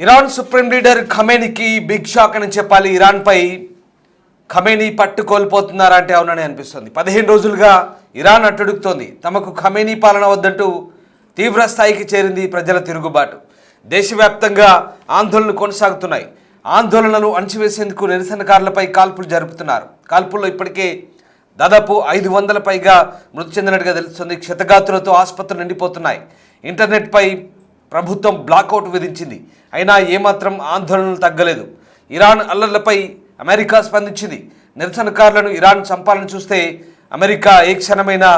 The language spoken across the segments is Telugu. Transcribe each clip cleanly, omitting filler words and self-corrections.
ఇరాన్ సుప్రీం లీడర్ ఖమేనీకి బిగ్ షాక్ అని చెప్పాలి. ఇరాన్పై ఖమేనీ పట్టు కోల్పోతున్నారా అంటే అవునని అనిపిస్తుంది. 15 రోజులుగా ఇరాన్ అట్టుడుకుతోంది. తమకు ఖమేనీ పాలన వద్దంటూ తీవ్ర స్థాయికి చేరింది ప్రజల తిరుగుబాటు. దేశవ్యాప్తంగా ఆందోళనలు కొనసాగుతున్నాయి. ఆందోళనలు అణచివేసేందుకు నిరసనకారులపై కాల్పులు జరుపుతున్నారు. కాల్పుల్లో ఇప్పటికే దాదాపు 500 పైగా మృతి చెందినట్టుగా తెలుస్తుంది. క్షతగాతులతో ఆసుపత్రులు నిండిపోతున్నాయి. ఇంటర్నెట్పై ప్రభుత్వం బ్లాకౌట్ విధించింది. అయినా ఏమాత్రం ఆందోళనలు తగ్గలేదు. ఇరాన్ అల్లర్లపై అమెరికా స్పందించింది. నిరసనకారులను ఇరాన్ చంపాలని చూస్తే అమెరికా ఏ క్షణమైనా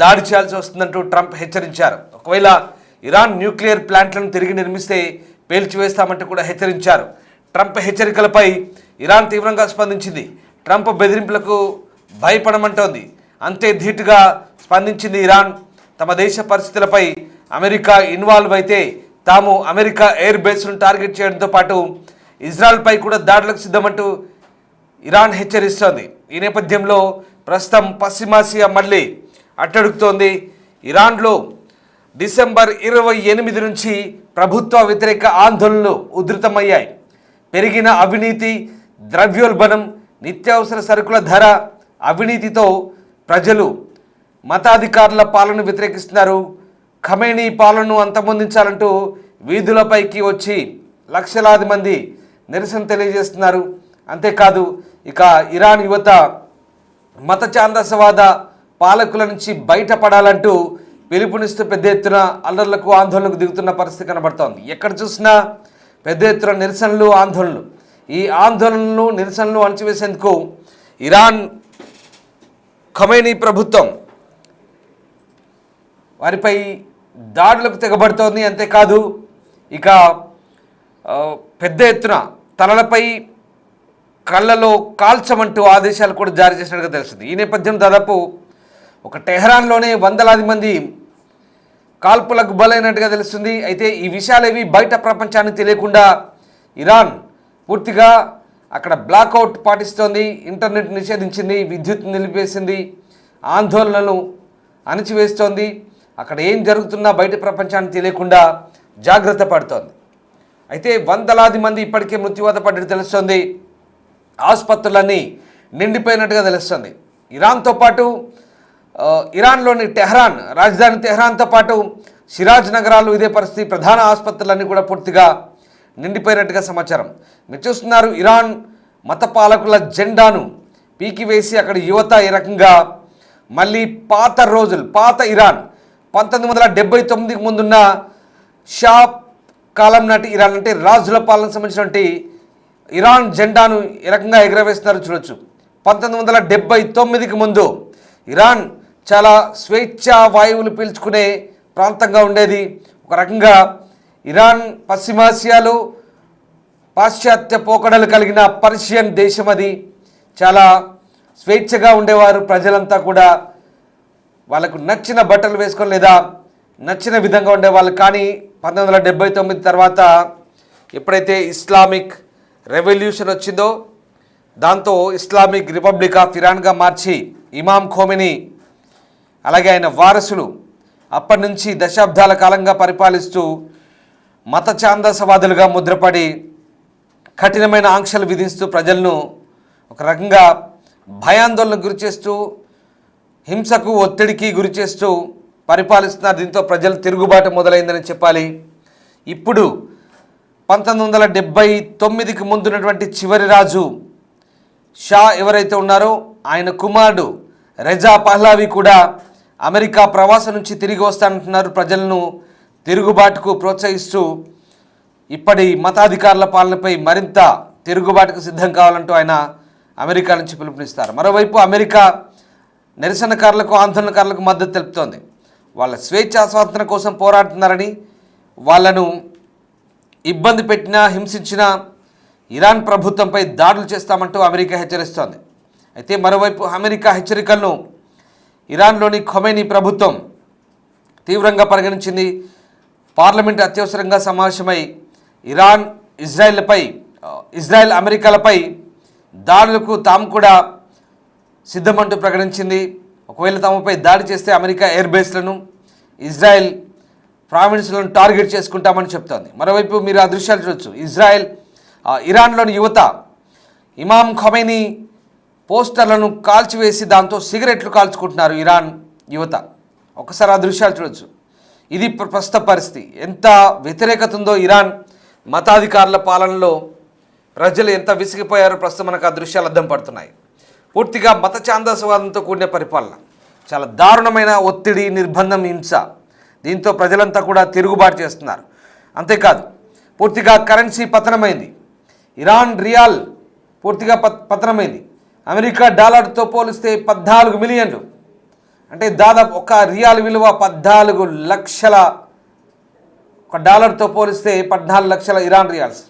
దాడి చేయాల్సి వస్తుందంటూ ట్రంప్ హెచ్చరించారు. ఒకవేళ ఇరాన్ న్యూక్లియర్ ప్లాంట్లను తిరిగి నిర్మిస్తే పేల్చివేస్తామంటూ కూడా హెచ్చరించారు. ట్రంప్ హెచ్చరికలపై ఇరాన్ తీవ్రంగా స్పందించింది. ట్రంప్ బెదిరింపులకు భయపడమంటోంది. అంతే ధీటుగా స్పందించింది ఇరాన్. తమ దేశ పరిస్థితులపై అమెరికా ఇన్వాల్వ్ అయితే తాము అమెరికా ఎయిర్ బేస్ను టార్గెట్ చేయడంతో పాటు ఇజ్రాయెల్పై కూడా దాడులకు సిద్ధమంటూ ఇరాన్ హెచ్చరిస్తోంది. ఈ నేపథ్యంలో ప్రస్తుతం పశ్చిమాసియా మళ్ళీ అట్టడుగుతోంది. ఇరాన్లో డిసెంబర్ 28 నుంచి ప్రభుత్వ వ్యతిరేక ఆందోళనలు ఉధృతమయ్యాయి. పెరిగిన అవినీతి, ద్రవ్యోల్బణం, నిత్యావసర సరుకుల ధర, అవినీతితో ప్రజలు మతాధికారుల పాలన వ్యతిరేకిస్తున్నారు. ఖమేనీ పాలనను అంతమొందించాలంటూ వీధులపైకి వచ్చి లక్షలాది మంది నిరసన తెలియజేస్తున్నారు. అంతేకాదు ఇక ఇరాన్ యువత మత ఛాందసవాద పాలకుల నుంచి బయటపడాలంటూ పిలుపునిస్తూ పెద్ద ఎత్తున అల్లర్లకు ఆందోళనకు దిగుతున్న పరిస్థితి కనబడుతోంది. ఎక్కడ చూసినా పెద్ద ఎత్తున నిరసనలు, ఆందోళనలు. ఈ ఆందోళనలు, నిరసనలు అణచివేసేందుకు ఇరాన్ ఖమేనీ ప్రభుత్వం వారిపై దాడులకు తెగబడుతోంది. అంతేకాదు ఇక పెద్ద ఎత్తున తలలపై కళ్ళలో కాల్చమంటూ ఆదేశాలు కూడా జారీ చేసినట్టుగా తెలుస్తుంది. ఈ నేపథ్యం దాదాపు ఒక టెహరాన్లోనే వందలాది మంది కాల్పులకు బలైనట్టుగా తెలుస్తుంది. అయితే ఈ విషయాలేవి బయట ప్రపంచానికి తెలియకుండా ఇరాన్ పూర్తిగా అక్కడ బ్లాకౌట్ పాటిస్తోంది. ఇంటర్నెట్ నిషేధించింది, విద్యుత్ నిలిపేసింది, ఆందోళనలు అణచివేస్తోంది. అక్కడ ఏం జరుగుతున్నా బయట ప్రపంచానికి తెలియకుండా జాగ్రత్త పడుతోంది. అయితే వందలాది మంది ఇప్పటికే మృత్యువాత పడ్డట్టు తెలుస్తోంది. ఆసుపత్రులన్నీ నిండిపోయినట్టుగా తెలుస్తుంది. ఇరాన్తో పాటు ఇరాన్లోని టెహరాన్, రాజధాని టెహరాన్తో పాటు సిరాజ్ నగరాలు ఇదే పరిస్థితి. ప్రధాన ఆసుపత్రులన్నీ కూడా పూర్తిగా నిండిపోయినట్టుగా సమాచారం. మీరు చూస్తున్నారు, ఇరాన్ మత పాలకుల జెండాను పీకివేసి అక్కడ యువత ఈ రకంగా మళ్ళీ పాత ఇరాన్ 1979కి ముందున్న షా కాలం నాటి ఇరాన్ అంటే రాజుల పాలనకు సంబంధించినటువంటి ఇరాన్ జెండాను ఏ రకంగా ఎగరవేస్తున్నారు చూడొచ్చు. 1979కి ముందు ఇరాన్ చాలా స్వేచ్ఛా వాయువులు పీల్చుకునే ప్రాంతంగా ఉండేది. ఒక రకంగా ఇరాన్ పశ్చిమాసియాలో పాశ్చాత్య పోకడలు కలిగిన పర్షియన్ దేశం. అది చాలా స్వేచ్ఛగా ఉండేవారు ప్రజలంతా కూడా. వాళ్ళకు నచ్చిన బట్టలు వేసుకొని లేదా నచ్చిన విధంగా ఉండేవాళ్ళు. కానీ 1979 తర్వాత ఎప్పుడైతే ఇస్లామిక్ రెవల్యూషన్ వచ్చిందో దాంతో ఇస్లామిక్ రిపబ్లిక్ ఆఫ్ ఇరాన్గా మార్చి ఇమాం ఖోమెనీ అలాగే ఆయన వారసులు అప్పటి నుంచి దశాబ్దాల కాలంగా పరిపాలిస్తూ మత ఛాందసవాదులుగా ముద్రపడి కఠినమైన ఆంక్షలు విధిస్తూ ప్రజలను ఒక రకంగా భయాందోళనకు గురి చేస్తూ, హింసకు, ఒత్తిడికి గురి చేస్తూ పరిపాలిస్తున్నారు. దీంతో ప్రజల తిరుగుబాటు మొదలైందని చెప్పాలి. ఇప్పుడు 1979కి ముందున్నటువంటి చివరి రాజు షా ఎవరైతే ఉన్నారో ఆయన కుమారుడు రెజా పహ్లావి కూడా అమెరికా ప్రవాసం నుంచి తిరిగి వస్తానంటున్నారు. ప్రజలను తిరుగుబాటుకు ప్రోత్సహిస్తూ ఇప్పటి మతాధికారుల పాలనపై మరింత తిరుగుబాటుకు సిద్ధం కావాలంటూ ఆయన అమెరికా నుంచి పిలుపునిస్తారు. మరోవైపు అమెరికా నిరసనకారులకు, ఆందోళనకారులకు మద్దతు తెలుపుతోంది. వాళ్ళ స్వేచ్ఛా స్వాతంత్ర్యం కోసం పోరాడుతున్నారని, వాళ్ళను ఇబ్బంది పెట్టినా, హింసించినా ఇరాన్ ప్రభుత్వంపై దాడులు చేస్తామంటూ అమెరికా హెచ్చరిస్తోంది. అయితే మరోవైపు అమెరికా హెచ్చరికలను ఇరాన్లోని ఖమేనీ ప్రభుత్వం తీవ్రంగా పరిగణించింది. పార్లమెంట్ అత్యవసరంగా సమావేశమై ఇరాన్, ఇజ్రాయెల్ అమెరికాలపై దాడులకు తాము కూడా సిద్ధమంటూ ప్రకటించింది. ఒకవేళ తమపై దాడి చేస్తే అమెరికా ఎయిర్ బేస్లను, ఇజ్రాయెల్ ప్రావిన్స్లను టార్గెట్ చేసుకుంటామని చెప్తోంది. మరోవైపు మీరు ఆ దృశ్యాలు చూడొచ్చు. ఇరాన్లోని యువత ఇమామ్ ఖొమైనీ పోస్టర్లను కాల్చివేసి దాంతో సిగరెట్లు కాల్చుకుంటున్నారు ఇరాన్ యువత. ఒకసారి ఆ దృశ్యాలు చూడొచ్చు. ఇది ప్రస్తుత పరిస్థితి. ఎంత వ్యతిరేకత ఉందో ఇరాన్ మతాధికారుల పాలనలో, ప్రజలు ఎంత విసిగిపోయారో ప్రస్తుతం మనకు ఆ దృశ్యాలు అద్దం పడుతున్నాయి. పూర్తిగా మత ఛాందసవాదంతో కూడిన పరిపాలన, చాలా దారుణమైన ఒత్తిడి, నిర్బంధం, హింస. దీంతో ప్రజలంతా కూడా తిరుగుబాటు చేస్తున్నారు. అంతేకాదు పూర్తిగా కరెన్సీ పతనమైంది. ఇరాన్ రియాల్ పూర్తిగా పతనమైంది. అమెరికా డాలర్తో పోలిస్తే 14 మిలియన్లు, అంటే దాదాపు ఒక రియాల్ విలువ 14 లక్షల, ఒక డాలర్తో పోలిస్తే 14 లక్షల ఇరాన్ రియాల్స్.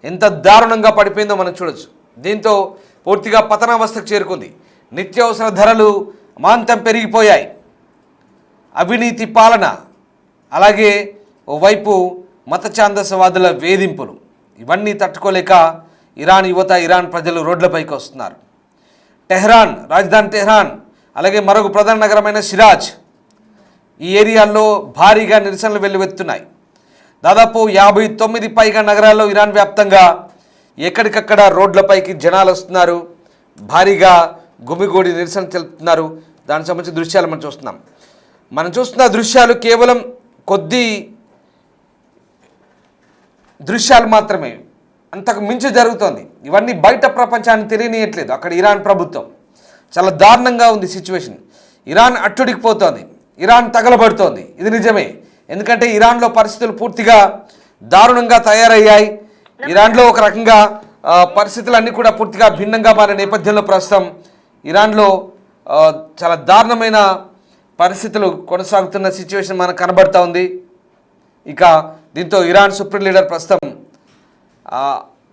ఎంత దారుణంగా పడిపోయిందో మనం చూడొచ్చు. దీంతో పూర్తిగా పతనావస్థకు చేరుకుంది. నిత్యావసర ధరలు అమాంతం పెరిగిపోయాయి. అవినీతి పాలన, అలాగే ఓవైపు మత ఛాందసవాదుల వేధింపులు, ఇవన్నీ తట్టుకోలేక ఇరాన్ యువత, ఇరాన్ ప్రజలు రోడ్లపైకి వస్తున్నారు. టెహ్రాన్, రాజధాని టెహ్రాన్, అలాగే మరొక ప్రధాన నగరమైన షిరాజ్, ఈ ఏరియాల్లో భారీగా నిరసనలు వెల్లువెత్తున్నాయి. దాదాపు 59 పైగా నగరాల్లో ఇరాన్ వ్యాప్తంగా ఎక్కడికక్కడ రోడ్లపైకి జనాలు వస్తున్నారు. భారీగా గుమిగూడి నిరసన తెలుపుతున్నారు. దానికి సంబంధించిన దృశ్యాలు మనం చూస్తున్న దృశ్యాలు కేవలం కొద్ది దృశ్యాలు మాత్రమే, అంతకు మించి జరుగుతోంది. ఇవన్నీ బయట ప్రపంచాన్ని తెలియనియట్లేదు. అక్కడ ఇరాన్ ప్రభుత్వం చాలా దారుణంగా ఉంది సిచ్యువేషన్. ఇరాన్ అట్టుడికిపోతోంది, ఇరాన్ తగలబడుతోంది. ఇది నిజమే. ఎందుకంటే ఇరాన్లో పరిస్థితులు పూర్తిగా దారుణంగా తయారయ్యాయి. ఇరాన్లో ఒక రకంగా పరిస్థితులన్నీ కూడా పూర్తిగా భిన్నంగా మారిన నేపథ్యంలో ప్రస్తుతం ఇరాన్లో చాలా దారుణమైన పరిస్థితులు కొనసాగుతున్న సిచ్యువేషన్ మనకు కనబడుతూ ఉంది. ఇక దీంతో ఇరాన్ సుప్రీం లీడర్ ప్రస్తుతం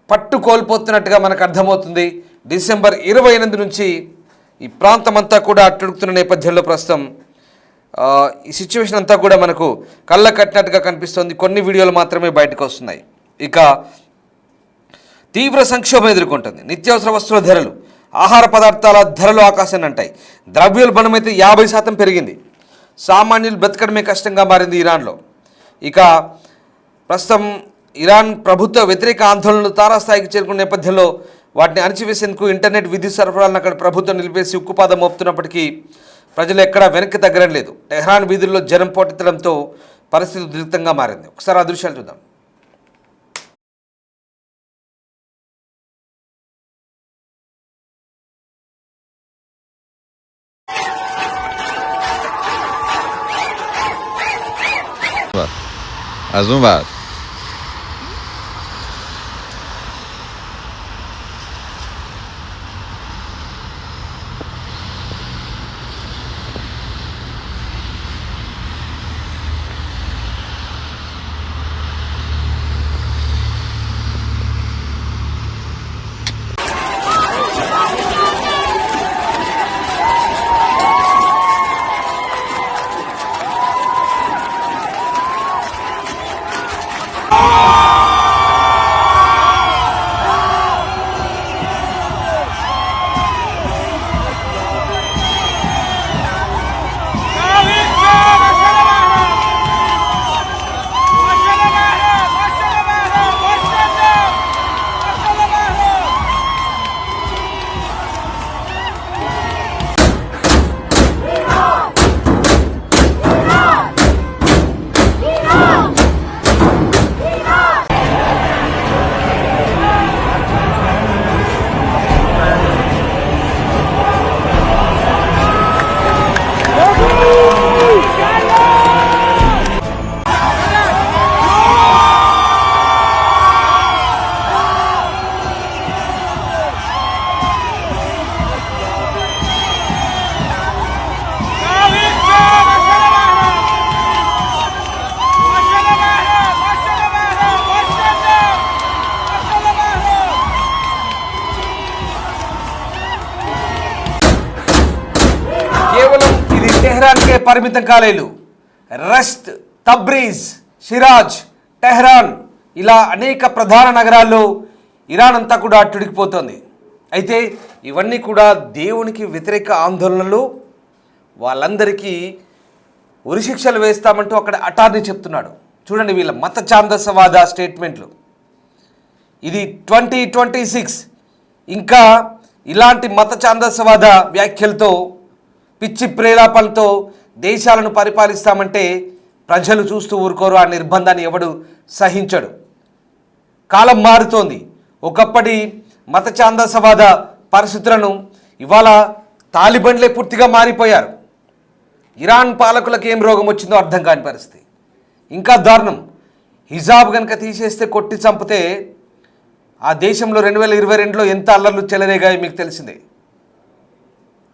పట్టు కోల్పోతున్నట్టుగా మనకు అర్థమవుతుంది. డిసెంబర్ 28 నుంచి ఈ ప్రాంతం అంతా కూడా అట్టుడుకుతున్న నేపథ్యంలో ప్రస్తుతం ఈ సిచ్యువేషన్ అంతా కూడా మనకు కళ్ళ కట్టినట్టుగా కనిపిస్తుంది. కొన్ని వీడియోలు మాత్రమే బయటకు వస్తున్నాయి. ఇక తీవ్ర సంక్షోభం ఎదుర్కొంటుంది. నిత్యావసర వస్తువుల ధరలు, ఆహార పదార్థాల ధరలు ఆకాశాన్ని అంటాయి. ద్రవ్యోల్బణం అయితే 50% పెరిగింది. సామాన్యులు బ్రతకడమే కష్టంగా మారింది ఇరాన్లో. ఇక ప్రస్తుతం ఇరాన్ ప్రభుత్వ వ్యతిరేక ఆందోళనలు తారాస్థాయికి చేరుకున్న నేపథ్యంలో వాటిని అణచివేసేందుకు ఇంటర్నెట్ విద్యుత్ సరఫరాలను అక్కడ ప్రభుత్వం నిలిపేసి ఉక్కుపాదం మోపుతున్నప్పటికీ ప్రజలు ఎక్కడా వెనక్కి తగ్గడం లేదు. టెహ్రాన్ వీధుల్లో జనం పోటెత్తడంతో పరిస్థితి ఉద్రిక్తంగా మారింది. ఒకసారి ఆ దృశ్యాలు చూద్దాం. از اون ور టెహ్రాన్కే పరిమితం కాలేదు. రష్ట్, తబ్రీజ్, షిరాజ్, టెహ్రాన్ ఇలా అనేక ప్రధాన నగరాల్లో ఇరాన్ అంతా కూడా అట్టుడికిపోతుంది. అయితే ఇవన్నీ కూడా దేవునికి వ్యతిరేక ఆందోళనలు. వాళ్ళందరికీ ఉరిశిక్షలు వేస్తామంటూ అక్కడ అటార్నీ చెప్తున్నాడు. చూడండి వీళ్ళ మత ఛాందసవాద స్టేట్మెంట్లు. ఇది 2026 ఇంకా ఇలాంటి మత ఛాందసవాద వ్యాఖ్యలతో పిచ్చి ప్రేలాపనలతో దేశాలను పరిపాలిస్తామంటే ప్రజలు చూస్తూ ఊరుకోరు. ఆ నిర్బంధాన్ని ఎవడు సహించడు. కాలం మారుతోంది. ఒకప్పటి మత ఛాందసవాద పరిస్థితులను ఇవాళ తాలిబన్లే పూర్తిగా మారిపోయారు. ఇరాన్ పాలకులకు ఏం రోగం వచ్చిందో అర్థం కాని పరిస్థితి. ఇంకా దారుణం, హిజాబ్ కనుక తీసేస్తే కొట్టి చంపితే ఆ దేశంలో 2022లో ఎంత అల్లర్లు చెలరేగాయో మీకు తెలిసిందే.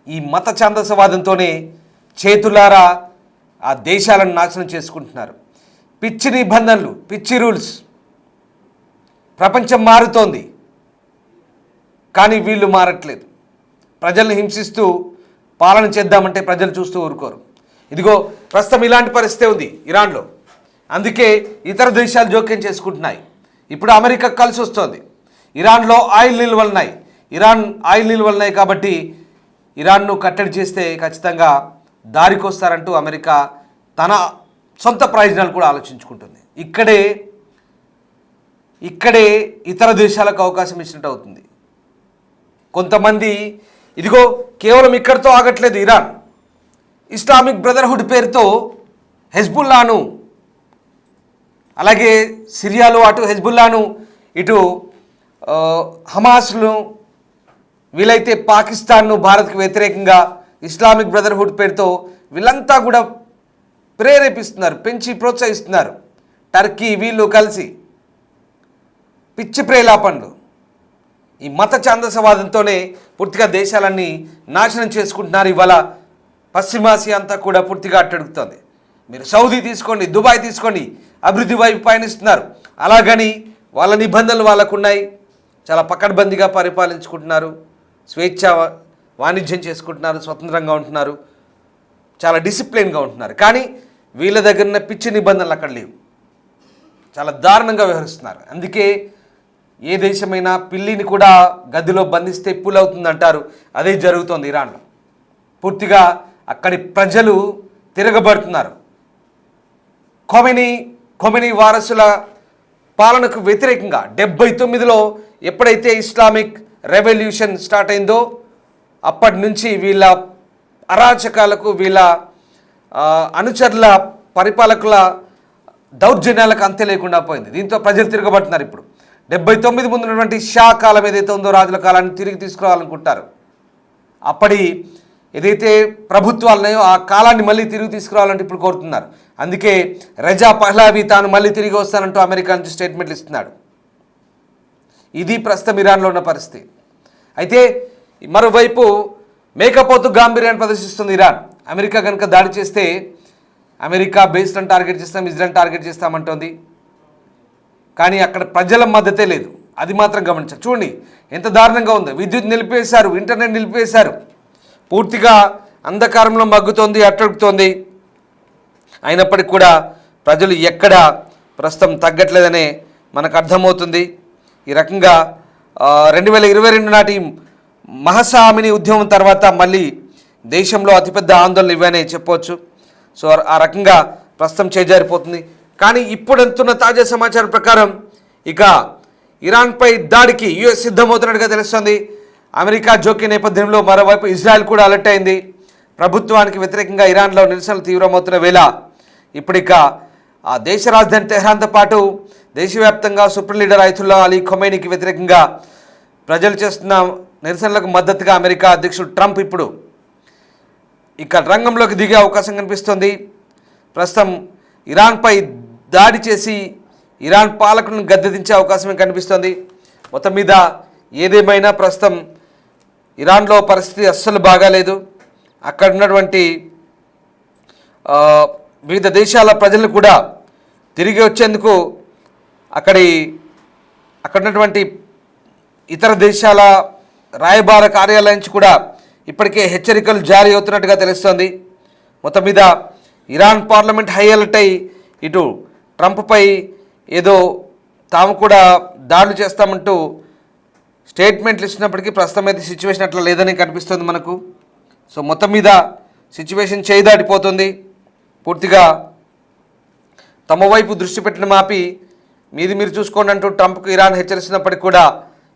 ఈ మత ఛాందసవాదంతోనే చేతులారా ఆ దేశాలను నాశనం చేసుకుంటున్నారు. పిచ్చి నిబంధనలు, పిచ్చి రూల్స్. ప్రపంచం మారుతోంది కానీ వీళ్ళు మారట్లేదు. ప్రజల్ని హింసిస్తూ పాలన చేద్దామంటే ప్రజలు చూస్తూ ఊరుకోరు. ఇదిగో ప్రస్తుతం ఇలాంటి పరిస్థితి ఉంది ఇరాన్లో. అందుకే ఇతర దేశాలు జోక్యం చేసుకుంటున్నాయి. ఇప్పుడు అమెరికా కలిసి వస్తుంది. ఇరాన్లో ఆయిల్ నిల్వలు ఉన్నాయి. ఇరాన్ ఆయిల్ నిల్వలు ఉన్నాయి కాబట్టి ఇరాన్ను కట్టడి చేస్తే ఖచ్చితంగా దారికి వస్తారంటూ అమెరికా తన సొంత ప్రయోజనాలు కూడా ఆలోచించుకుంటుంది. ఇక్కడే ఇతర దేశాలకు అవకాశం ఇచ్చినట్టు అవుతుంది. కొంతమంది ఇదిగో కేవలం ఇక్కడితో ఆగట్లేదు. ఇరాన్ ఇస్లామిక్ బ్రదర్హుడ్ పేరుతో హెజ్బుల్లాను, అలాగే సిరియాలో అటు హెజ్బుల్లాను, ఇటు హమాస్ను, వీలైతే పాకిస్తాన్ను భారత్కు వ్యతిరేకంగా ఇస్లామిక్ బ్రదర్హుడ్ పేరుతో వీళ్ళంతా కూడా ప్రేరేపిస్తున్నారు, పెంచి ప్రోత్సహిస్తున్నారు. టర్కీ వీళ్ళు కలిసి పిచ్చి ప్రేలాపనలు. ఈ మత ఛాందసవాదంతోనే పూర్తిగా దేశాలన్నీ నాశనం చేసుకుంటున్నారు. ఇవాళ పశ్చిమాసియా అంతా కూడా పూర్తిగా అట్టడుగుతుంది. మీరు సౌదీ తీసుకోండి, దుబాయ్ తీసుకోండి, అభివృద్ధి వైపు పయనిస్తున్నారు. అలాగని వాళ్ళ నిబంధనలు వాళ్ళకు ఉన్నాయి. చాలా పకడ్బందీగా పరిపాలించుకుంటున్నారు, స్వేచ్ఛ వాణిజ్యం చేసుకుంటున్నారు, స్వతంత్రంగా ఉంటున్నారు, చాలా డిసిప్లిన్గా ఉంటున్నారు. కానీ వీళ్ళ దగ్గర ఉన్న పిచ్చి నిబంధనలు అక్కడ లేవు. చాలా దారుణంగా వ్యవహరిస్తున్నారు. అందుకే ఏ దేశమైనా పిల్లిని కూడా గదిలో బంధిస్తే పులవుతుందంటారు. అదే జరుగుతోంది ఇరాన్లో. పూర్తిగా అక్కడి ప్రజలు తిరగబడుతున్నారు. ఖొమైనీ వారసుల పాలనకు వ్యతిరేకంగా 79లో ఎప్పుడైతే ఇస్లామిక్ రెవల్యూషన్ స్టార్ట్ అయిందో అప్పటి నుంచి వీళ్ళ అరాచకాలకు, వీళ్ళ అనుచరుల పరిపాలకుల దౌర్జన్యాలకు అంతే లేకుండా పోయింది. దీంతో ప్రజలు తిరగబడుతున్నారు. ఇప్పుడు 79 ముందు ఉన్నటువంటి షా కాలం ఏదైతే ఉందో, రాజుల కాలాన్ని తిరిగి తీసుకురావాలనుకుంటారు. అప్పటి ఏదైతే ప్రభుత్వాలు ఉన్నాయో ఆ కాలాన్ని మళ్ళీ తిరిగి తీసుకురావాలంటే ఇప్పుడు కోరుతున్నారు. అందుకే రజా పహ్లావి తాను మళ్ళీ తిరిగి వస్తానంటూ అమెరికా నుంచి స్టేట్మెంట్లు ఇస్తున్నాడు. ఇది ప్రస్తుతం ఇరాన్లో ఉన్న పరిస్థితి. అయితే మరోవైపు మేకపోతు గాంభీర్యాన్ని ప్రదర్శిస్తుంది ఇరాన్. అమెరికా కనుక దాడి చేస్తే అమెరికా బేస్లను టార్గెట్ చేస్తాం, ఇజ్రాయెల్ టార్గెట్ చేస్తామంటోంది. కానీ అక్కడ ప్రజల మద్దతే లేదు. అది మాత్రం గమనించారు. చూడండి ఎంత దారుణంగా ఉందో. విద్యుత్ నిలిపేశారు, ఇంటర్నెట్ నిలిపేశారు, పూర్తిగా అంధకారంలో మగ్గుతోంది, అట్టడుగుతోంది. అయినప్పటికీ కూడా ప్రజలు ఎక్కడ ప్రస్తుతం తగ్గట్లేదనే మనకు అర్థమవుతుంది. ఈ రకంగా 2022 నాటి మహాసామిని ఉద్యమం తర్వాత మళ్ళీ దేశంలో అతిపెద్ద ఆందోళన ఇవనే చెప్పవచ్చు. సో ఆ రకంగా ప్రస్తుతం చేజారిపోతుంది. కానీ ఇప్పుడు ఎంతున్న తాజా సమాచారం ప్రకారం ఇక ఇరాన్పై దాడికి యుఎస్ సిద్ధమవుతున్నట్టుగా తెలుస్తుంది. అమెరికా జోక్య నేపథ్యంలో మరోవైపు ఇజ్రాయెల్ కూడా అలర్ట్ అయింది. ప్రభుత్వానికి వ్యతిరేకంగా ఇరాన్లో నిరసనలు తీవ్రమవుతున్న వేళ ఇప్పుడిక ఆ దేశ రాజధాని తెహ్రాన్తో పాటు దేశవ్యాప్తంగా సుప్రీం లీడర్ అయతుల్లా అలీ ఖొమైనీకి వ్యతిరేకంగా ప్రజలు చేస్తున్న నిరసనలకు మద్దతుగా అమెరికా అధ్యక్షుడు ట్రంప్ ఇప్పుడు ఇక రంగంలోకి దిగే అవకాశం కనిపిస్తుంది. ప్రస్తుతం ఇరాన్పై దాడి చేసి ఇరాన్ పాలకులను గద్దెదించే అవకాశమే కనిపిస్తుంది. మొత్తం మీద ఏదేమైనా ప్రస్తుతం ఇరాన్లో పరిస్థితి అస్సలు బాగాలేదు. అక్కడ ఉన్నటువంటి వివిధ దేశాల ప్రజలు కూడా తిరిగి వచ్చేందుకు అక్కడ ఉన్నటువంటి ఇతర దేశాల రాయబార కార్యాలయం నుంచి కూడా ఇప్పటికే హెచ్చరికలు జారీ అవుతున్నట్టుగా తెలుస్తోంది. మొత్తం మీద ఇరాన్ పార్లమెంట్ హై అలర్ట్ అయి ఇటు ట్రంప్పై ఏదో తాము కూడా దాడులు చేస్తామంటూ స్టేట్మెంట్లు ఇచ్చినప్పటికీ ప్రస్తుతం అయితే సిచ్యువేషన్ అట్లా లేదని కనిపిస్తుంది మనకు. సో మొత్తం మీద సిచ్యువేషన్ చేయి దాటిపోతుంది. పూర్తిగా తమ వైపు దృష్టి పెట్టిన మాపి మీది మీరు చూసుకోండి అంటూ ట్రంప్కు ఇరాన్ హెచ్చరిస్తున్నప్పటికీ కూడా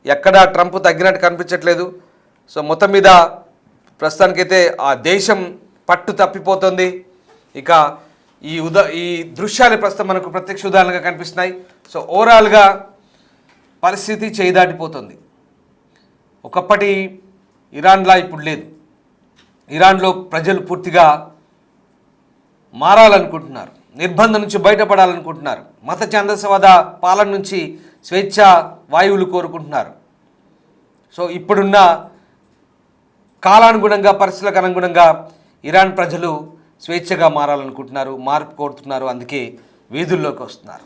ఎక్కడా ట్రంప్ తగ్గినట్టు కనిపించట్లేదు. సో మొత్తం మీద ప్రస్తుతానికైతే ఆ దేశం పట్టు తప్పిపోతుంది. ఇక ఈ దృశ్యాలు ప్రస్తుతం మనకు ప్రత్యక్ష ఉదాహరణగా కనిపిస్తున్నాయి. సో ఓవరాల్గా పరిస్థితి చేయి దాటిపోతుంది. ఒకప్పటి ఇరాన్లా ఇప్పుడు లేదు. ఇరాన్లో ప్రజలు పూర్తిగా మారాలనుకుంటున్నారు, నిర్బంధం నుంచి బయటపడాలనుకుంటున్నారు, మత ఛాందసవాద పాలన నుంచి స్వేచ్ఛ వాయువులు కోరుకుంటున్నారు. సో ఇప్పుడున్న కాలానుగుణంగా పరిస్థితులకు అనుగుణంగా ఇరాన్ ప్రజలు స్వేచ్ఛగా మారాలనుకుంటున్నారు, మార్పు కోరుతున్నారు. అందుకే వీధుల్లోకి వస్తున్నారు.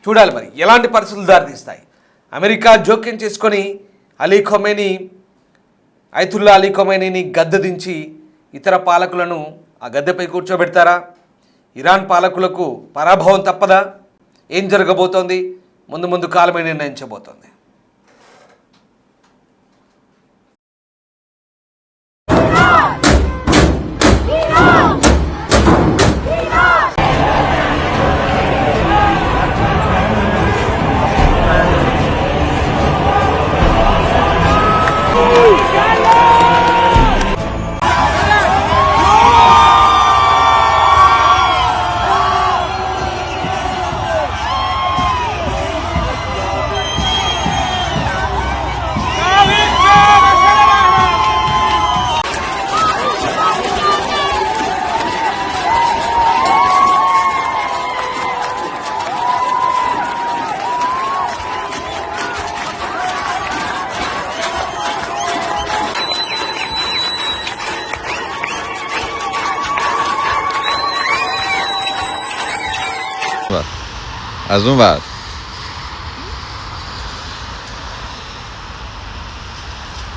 చూడాలి మరి ఎలాంటి పరిస్థితులు దారితీస్తాయి. అమెరికా జోక్యం చేసుకొని అయతుల్లా అలీ ఖొమైనీని గద్దె దించి ఇతర పాలకులను ఆ గద్దెపై కూర్చోబెడతారా? ఇరాన్ పాలకులకు పరాభవం తప్పదా? ఏం జరగబోతోంది? ముందు కాలమే నిర్ణయించబోతోంది. از اون ور